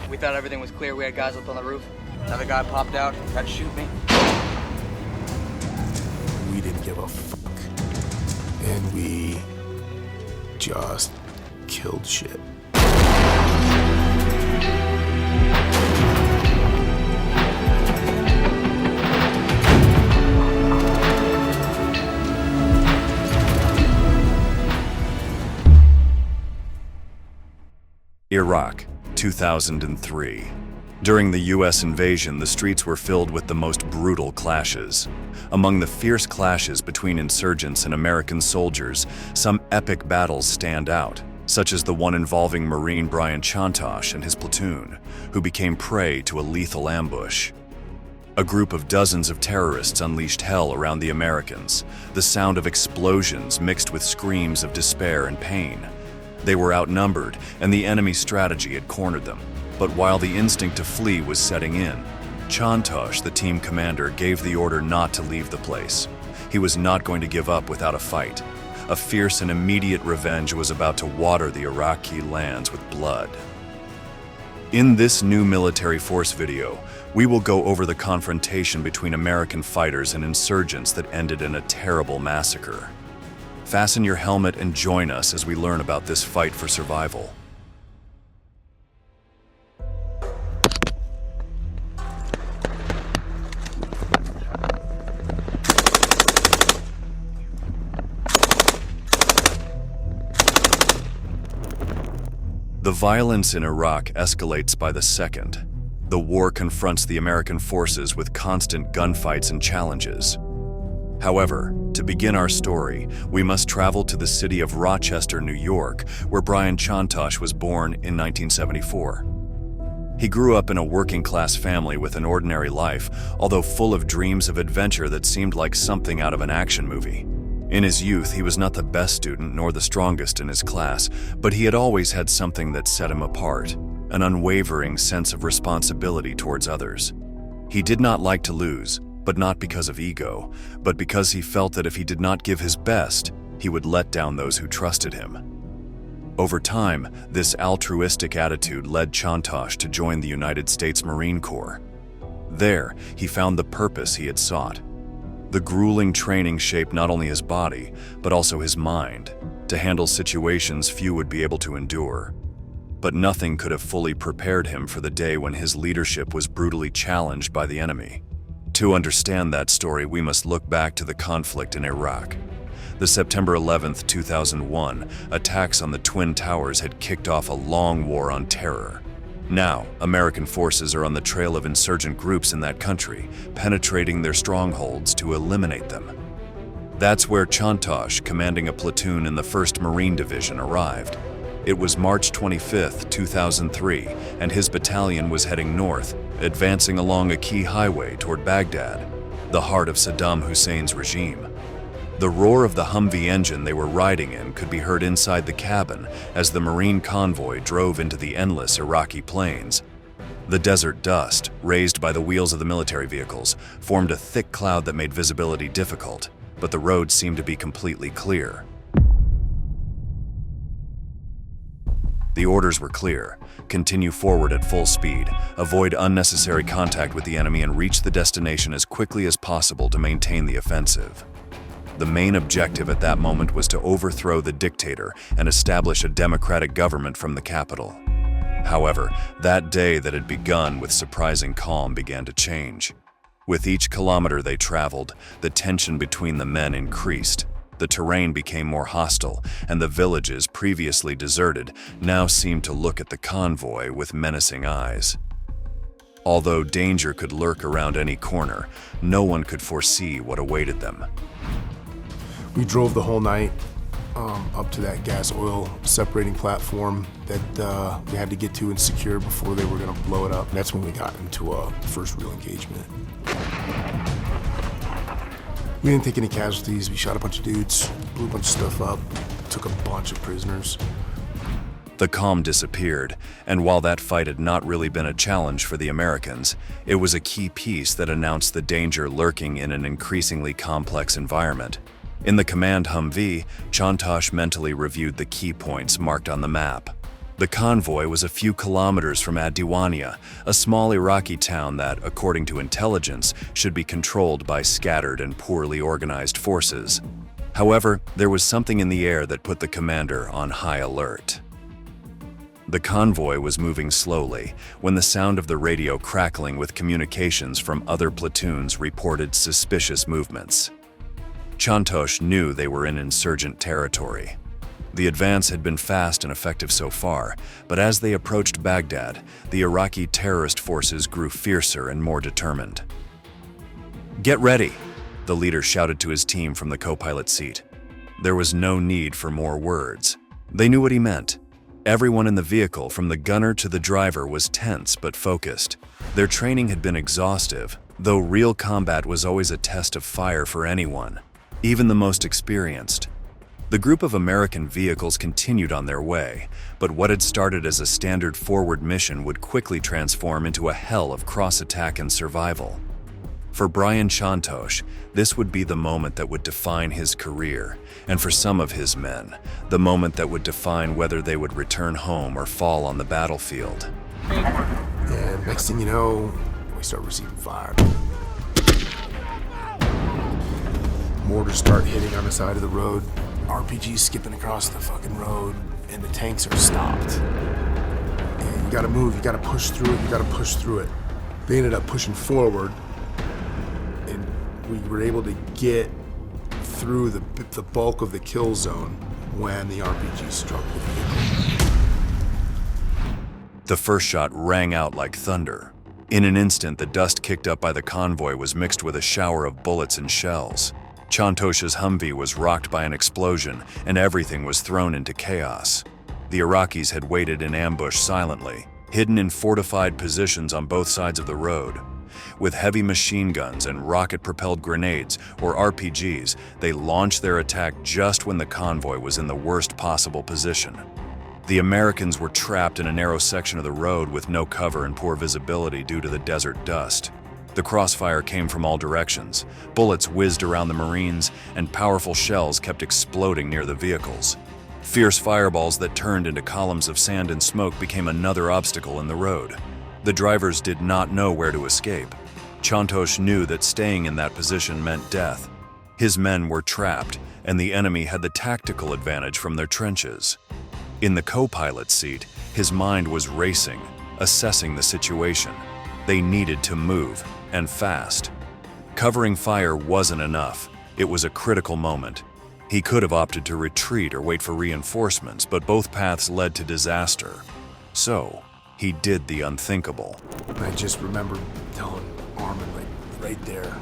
We thought everything was clear. We had guys up on the roof. Another guy popped out, tried to shoot me. We didn't give a fuck. And we just killed shit. Iraq, 2003. During the U.S. invasion, the streets were filled with the most brutal clashes. Among the fierce clashes between insurgents and American soldiers, some epic battles stand out, such as the one involving Marine Brian Chontosh and his platoon, who became prey to a lethal ambush. A group of dozens of terrorists unleashed hell around the Americans, the sound of explosions mixed with screams of despair and pain. They were outnumbered, and the enemy strategy had cornered them. But while the instinct to flee was setting in, Chontosh, the team commander, gave the order not to leave the place. He was not going to give up without a fight. A fierce and immediate revenge was about to water the Iraqi lands with blood. In this new military force video, we will go over the confrontation between American fighters and insurgents that ended in a terrible massacre. Fasten your helmet and join us as we learn about this fight for survival. The violence in Iraq escalates by the second. The war confronts the American forces with constant gunfights and challenges. However, to begin our story, we must travel to the city of Rochester, New York, where Brian Chontosh was born in 1974. He grew up in a working-class family with an ordinary life, although full of dreams of adventure that seemed like something out of an action movie. In his youth, he was not the best student nor the strongest in his class, but he had always had something that set him apart, an unwavering sense of responsibility towards others. He did not like to lose, but not because of ego, but because he felt that if he did not give his best, he would let down those who trusted him. Over time, this altruistic attitude led Chontosh to join the United States Marine Corps. There, he found the purpose he had sought. The grueling training shaped not only his body, but also his mind, to handle situations few would be able to endure. But nothing could have fully prepared him for the day when his leadership was brutally challenged by the enemy. To understand that story, we must look back to the conflict in Iraq. The September 11, 2001, attacks on the Twin Towers had kicked off a long war on terror. Now, American forces are on the trail of insurgent groups in that country, penetrating their strongholds to eliminate them. That's where Chontosh, commanding a platoon in the 1st Marine Division, arrived. It was March 25, 2003, and his battalion was heading north, advancing along a key highway toward Baghdad, the heart of Saddam Hussein's regime. The roar of the Humvee engine they were riding in could be heard inside the cabin as the Marine convoy drove into the endless Iraqi plains. The desert dust, raised by the wheels of the military vehicles, formed a thick cloud that made visibility difficult, but the roads seemed to be completely clear. The orders were clear. Continue forward at full speed, avoid unnecessary contact with the enemy, and reach the destination as quickly as possible to maintain the offensive. The main objective at that moment was to overthrow the dictator and establish a democratic government from the capital. However, that day that had begun with surprising calm began to change. With each kilometer they traveled, the tension between the men increased. The terrain became more hostile, and the villages, previously deserted, now seemed to look at the convoy with menacing eyes. Although danger could lurk around any corner, no one could foresee what awaited them. We drove the whole night up to that gas oil separating platform that we had to get to and secure before they were going to blow it up. That's when we got into a first real engagement. We didn't take any casualties. We shot a bunch of dudes, blew a bunch of stuff up, took a bunch of prisoners. The calm disappeared, and while that fight had not really been a challenge for the Americans, it was a key piece that announced the danger lurking in an increasingly complex environment. In the command Humvee, Chontosh mentally reviewed the key points marked on the map. The convoy was a few kilometers from Ad-Diwania, a small Iraqi town that, according to intelligence, should be controlled by scattered and poorly organized forces. However, there was something in the air that put the commander on high alert. The convoy was moving slowly when the sound of the radio crackling with communications from other platoons reported suspicious movements. Chontosh knew they were in insurgent territory. The advance had been fast and effective so far, but as they approached Baghdad, the Iraqi terrorist forces grew fiercer and more determined. "Get ready," the leader shouted to his team from the co-pilot seat. There was no need for more words. They knew what he meant. Everyone in the vehicle, from the gunner to the driver, was tense but focused. Their training had been exhaustive, though real combat was always a test of fire for anyone, even the most experienced. The group of American vehicles continued on their way, but what had started as a standard forward mission would quickly transform into a hell of cross-attack and survival. For Brian Chontosh, this would be the moment that would define his career, and for some of his men, the moment that would define whether they would return home or fall on the battlefield. And next thing you know, we start receiving fire. Mortars start hitting on the side of the road. RPGs skipping across the fucking road, and the tanks are stopped. And you gotta move, you gotta push through it, you gotta push through it. They ended up pushing forward, and we were able to get through the bulk of the kill zone when the RPG struck the vehicle. The first shot rang out like thunder. In an instant, the dust kicked up by the convoy was mixed with a shower of bullets and shells. Chontosh's Humvee was rocked by an explosion, and everything was thrown into chaos. The Iraqis had waited in ambush silently, hidden in fortified positions on both sides of the road. With heavy machine guns and rocket-propelled grenades, or RPGs, they launched their attack just when the convoy was in the worst possible position. The Americans were trapped in a narrow section of the road with no cover and poor visibility due to the desert dust. The crossfire came from all directions. Bullets whizzed around the Marines, and powerful shells kept exploding near the vehicles. Fierce fireballs that turned into columns of sand and smoke became another obstacle in the road. The drivers did not know where to escape. Chontosh knew that staying in that position meant death. His men were trapped, and the enemy had the tactical advantage from their trenches. In the co-pilot seat, his mind was racing, assessing the situation. They needed to move, and fast. Covering fire wasn't enough. It was a critical moment. He could have opted to retreat or wait for reinforcements, but both paths led to disaster. So, he did the unthinkable. I just remember telling Armin, right there,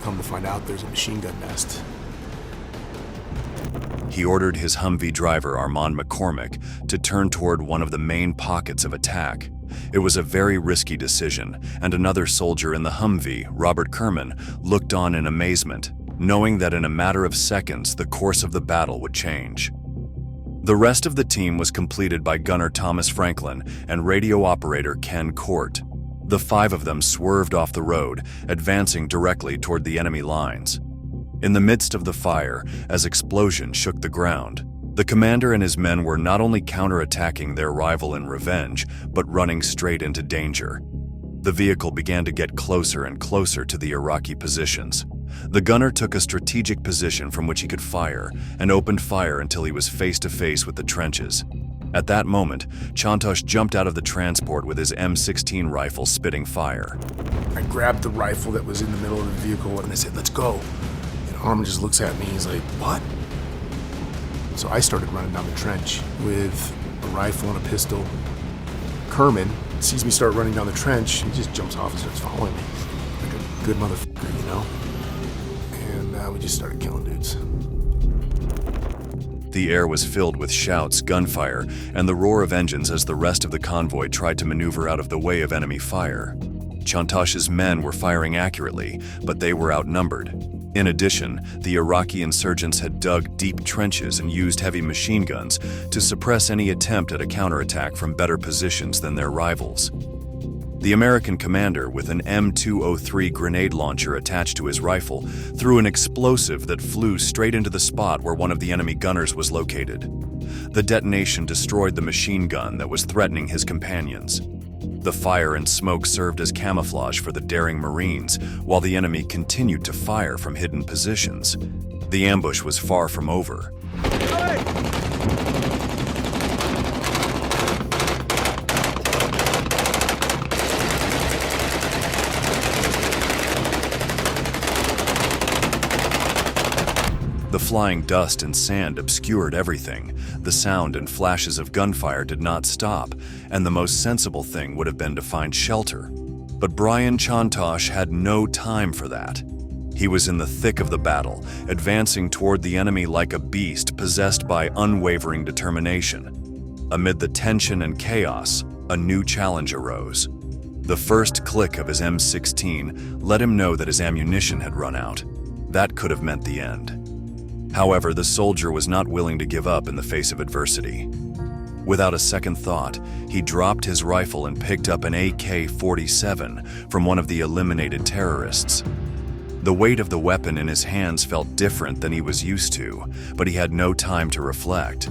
come to find out there's a machine gun nest. He ordered his Humvee driver, Armand McCormick, to turn toward one of the main pockets of attack. It was a very risky decision, and another soldier in the Humvee, Robert Kerman, looked on in amazement, knowing that in a matter of seconds the course of the battle would change. The rest of the team was completed by gunner Thomas Franklin and radio operator Ken Court. The five of them swerved off the road, advancing directly toward the enemy lines. In the midst of the fire, as explosions shook the ground, the commander and his men were not only counterattacking their rival in revenge, but running straight into danger. The vehicle began to get closer and closer to the Iraqi positions. The gunner took a strategic position from which he could fire, and opened fire until he was face to face with the trenches. At that moment, Chontosh jumped out of the transport with his M16 rifle spitting fire. I grabbed the rifle that was in the middle of the vehicle and I said, "Let's go." And Armin just looks at me, he's like, "What?" So I started running down the trench with a rifle and a pistol. Kerman sees me start running down the trench, he just jumps off and starts following me. Like a good motherfucker, you know? And we just started killing dudes. The air was filled with shouts, gunfire, and the roar of engines as the rest of the convoy tried to maneuver out of the way of enemy fire. Chontosh's men were firing accurately, but they were outnumbered. In addition, the Iraqi insurgents had dug deep trenches and used heavy machine guns to suppress any attempt at a counterattack from better positions than their rivals. The American commander, with an M203 grenade launcher attached to his rifle, threw an explosive that flew straight into the spot where one of the enemy gunners was located. The detonation destroyed the machine gun that was threatening his companions. The fire and smoke served as camouflage for the daring Marines, while the enemy continued to fire from hidden positions. The ambush was far from over. The flying dust and sand obscured everything. The sound and flashes of gunfire did not stop, and the most sensible thing would have been to find shelter. But Brian Chontosh had no time for that. He was in the thick of the battle, advancing toward the enemy like a beast possessed by unwavering determination. Amid the tension and chaos, a new challenge arose. The first click of his M16 let him know that his ammunition had run out. That could have meant the end. However, the soldier was not willing to give up in the face of adversity. Without a second thought, he dropped his rifle and picked up an AK-47 from one of the eliminated terrorists. The weight of the weapon in his hands felt different than he was used to, but he had no time to reflect.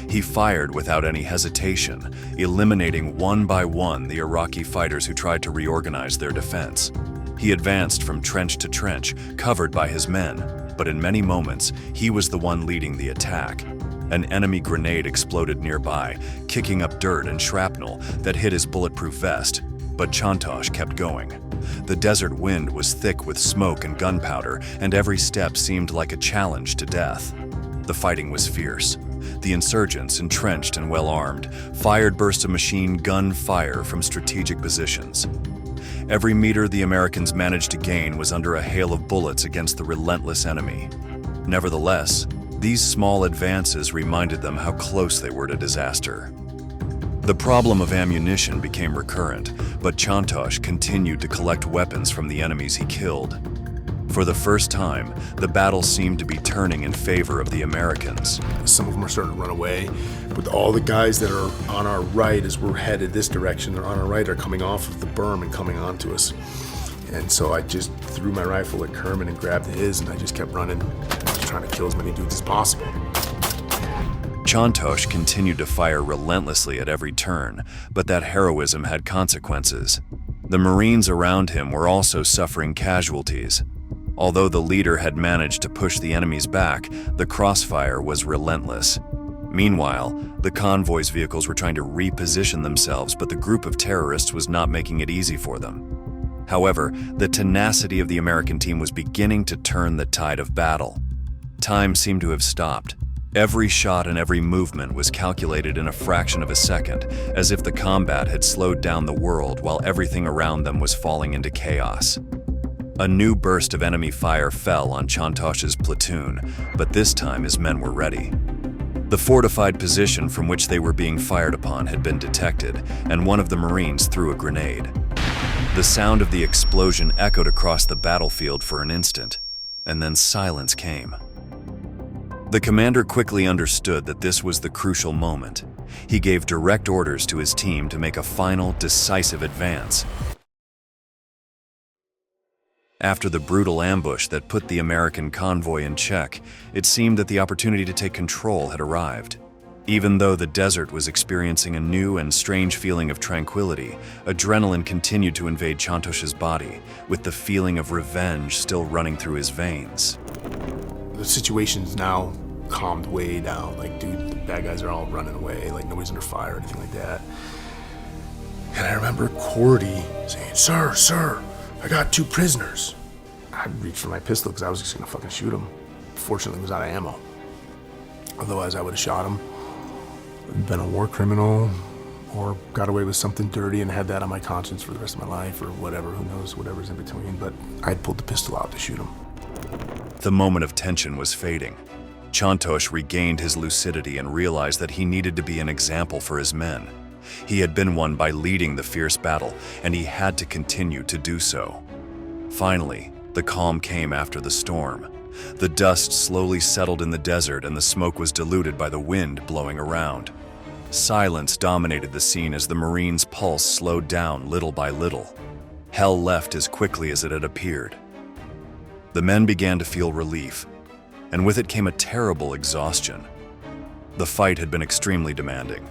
He fired without any hesitation, eliminating one by one the Iraqi fighters who tried to reorganize their defense. He advanced from trench to trench, covered by his men, but in many moments, he was the one leading the attack. An enemy grenade exploded nearby, kicking up dirt and shrapnel that hit his bulletproof vest, but Chontosh kept going. The desert wind was thick with smoke and gunpowder, and every step seemed like a challenge to death. The fighting was fierce. The insurgents, entrenched and well-armed, fired bursts of machine gun fire from strategic positions. Every meter the Americans managed to gain was under a hail of bullets against the relentless enemy. Nevertheless, these small advances reminded them how close they were to disaster. The problem of ammunition became recurrent, but Chontosh continued to collect weapons from the enemies he killed. For the first time, the battle seemed to be turning in favor of the Americans. Some of them are starting to run away, but all the guys that are on our right as we're headed this direction, they're on our right, are coming off of the berm and coming onto us. And so I just threw my rifle at Kerman and grabbed his, and I just kept running, just trying to kill as many dudes as possible. Chontosh continued to fire relentlessly at every turn, but that heroism had consequences. The Marines around him were also suffering casualties. Although the leader had managed to push the enemies back, the crossfire was relentless. Meanwhile, the convoy's vehicles were trying to reposition themselves, but the group of terrorists was not making it easy for them. However, the tenacity of the American team was beginning to turn the tide of battle. Time seemed to have stopped. Every shot and every movement was calculated in a fraction of a second, as if the combat had slowed down the world while everything around them was falling into chaos. A new burst of enemy fire fell on Chontosh's platoon, but this time his men were ready. The fortified position from which they were being fired upon had been detected, and one of the Marines threw a grenade. The sound of the explosion echoed across the battlefield for an instant, and then silence came. The commander quickly understood that this was the crucial moment. He gave direct orders to his team to make a final, decisive advance. After the brutal ambush that put the American convoy in check, it seemed that the opportunity to take control had arrived. Even though the desert was experiencing a new and strange feeling of tranquility, adrenaline continued to invade Chontosh's body, with the feeling of revenge still running through his veins. The situation's now calmed way down. Like, dude, the bad guys are all running away. Like, nobody's under fire or anything like that. And I remember Cordy saying, Sir, I got 2 prisoners. I reached for my pistol because I was just gonna fucking shoot him. Fortunately, it was out of ammo. Otherwise, I would have shot him, been a war criminal, or got away with something dirty and had that on my conscience for the rest of my life, or whatever, who knows, whatever's in between. But I pulled the pistol out to shoot him. The moment of tension was fading. Chontosh regained his lucidity and realized that he needed to be an example for his men. He had been one by leading the fierce battle, and he had to continue to do so. Finally, the calm came after the storm. The dust slowly settled in the desert, and the smoke was diluted by the wind blowing around. Silence dominated the scene as the Marines' pulse slowed down little by little. Hell left as quickly as it had appeared. The men began to feel relief, and with it came a terrible exhaustion. The fight had been extremely demanding,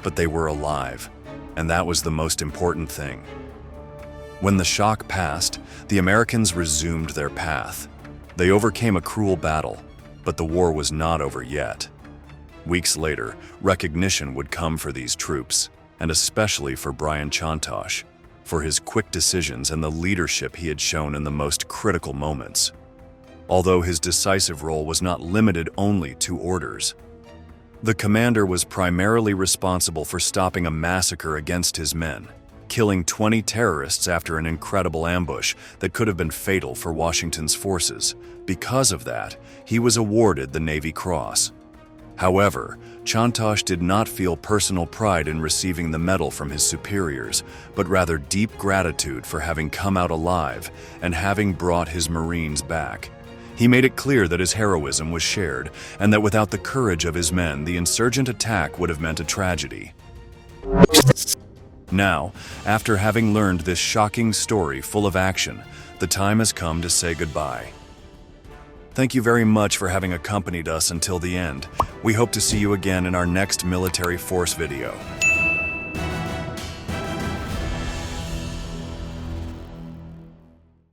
but they were alive, and that was the most important thing. When the shock passed, the Americans resumed their path. They overcame a cruel battle, but the war was not over yet. Weeks later, recognition would come for these troops, and especially for Brian Chontosh, for his quick decisions and the leadership he had shown in the most critical moments. Although his decisive role was not limited only to orders. The commander was primarily responsible for stopping a massacre against his men, killing 20 terrorists after an incredible ambush that could have been fatal for Washington's forces. Because of that, he was awarded the Navy Cross. However, Chontosh did not feel personal pride in receiving the medal from his superiors, but rather deep gratitude for having come out alive and having brought his Marines back. He made it clear that his heroism was shared, and that without the courage of his men, the insurgent attack would have meant a tragedy. Now, after having learned this shocking story full of action, the time has come to say goodbye. Thank you very much for having accompanied us until the end. We hope to see you again in our next military force video.